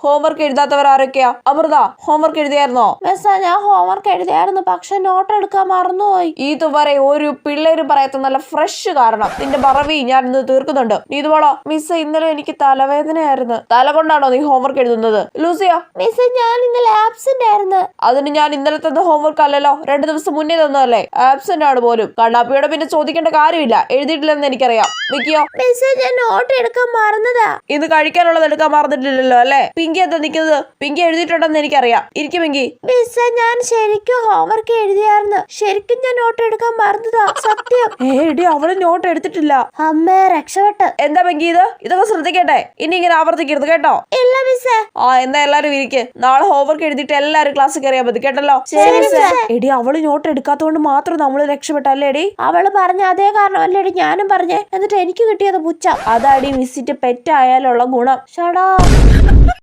Homework എഴുതാത്തവർ ആരൊക്കെയാ? Amrita homework എഴുതിയായിരുന്നോ? മിസ്സേ ഞാൻ ഹോംവർക്ക് എഴുതിയായിരുന്നു, പക്ഷെ നോട്ട് എടുക്കാൻ മറന്നുപോയി. ഇതുവരെ ഒരു പിള്ളേര് പറയാത്ത നല്ല ഫ്രഷ് കാരണം നിന്റെ മറവി ഞാൻ ഇന്ന് തീർക്കുന്നുണ്ട്. നീ ഇതുപോളോ? മിസ്സേ ഇന്നലെ എനിക്ക് തലവേദനയായിരുന്നു. തല കൊണ്ടാണോ നീ ഹോംവർക്ക് എഴുതുന്നത്? ലൂസിയോ? മിസ്സേ ഞാൻ ഇന്നലെ ആബ്സെന്റ് ആയിരുന്നു. അതിന് ഞാൻ ഇന്നലെ തന്ന ഹോംവർക്ക് അല്ലല്ലോ, 2 ദിവസം മുന്നേ തന്നതല്ലേ. ആബ്സെന്റ് ആണ് പോലും. കണ്ണാപ്പിയോടെ പിന്നെ ചോദിക്കേണ്ട കാര്യമില്ല, എഴുതിയിട്ടില്ലെന്ന് എനിക്കറിയാം. വിക്കിയോ? മിസ്സേ ഞാൻ നോട്ട് എടുക്കാൻ മറന്നതാ. ഇന്ന് കഴിക്കാനുള്ളത് എടുക്കാൻ മറന്നിട്ടില്ലല്ലോ അല്ലേ? പിങ്കി എന്താ നിൽക്കുന്നത്? പിങ്കി എഴുതിയിട്ടുണ്ടെന്ന് എനിക്കറിയാം. ഇരിക്കും പിങ്കി. മിസ്സേ ഞാൻ ശരിക്കും ഹോംവർക്ക് എഴുതിയായിരുന്നു, ശരിക്കും ഞാൻ നോട്ട് എടുക്കാൻ മറന്നതാ, സത്യം. എടി അവള് നോട്ട് എടുത്തിട്ടില്ല. അമ്മേ രക്ഷപ്പെട്ട്. എന്താ പിങ്കി ഇതൊക്കെ ശ്രദ്ധിക്കട്ടെ, ഇനി ഇങ്ങനെ ആവർത്തിക്കരുത് കേട്ടോ. ഇല്ല മിസ്സേ. എന്നാ എല്ലാരും ഇരിക്ക്. നാളെ ഹോംവർക്ക് എഴുതിയിട്ട് എല്ലാരും ക്ലാസ്സിൽ കയറിയാൽ മതി കേട്ടല്ലോ. എടി അവള് നോട്ട് എടുക്കാത്തോണ്ട് മാത്രം നമ്മള് രക്ഷപ്പെട്ടല്ലേ എടി? അവള് പറഞ്ഞ അതേ കാരണമല്ലേടി ഞാനും പറഞ്ഞേ, എന്നിട്ട് എനിക്ക് കിട്ടിയത് പുച്ഛം. അതാടി മിസ്സിറ്റ് പെറ്റായാലുള്ള ഗുണം. ഷടാ.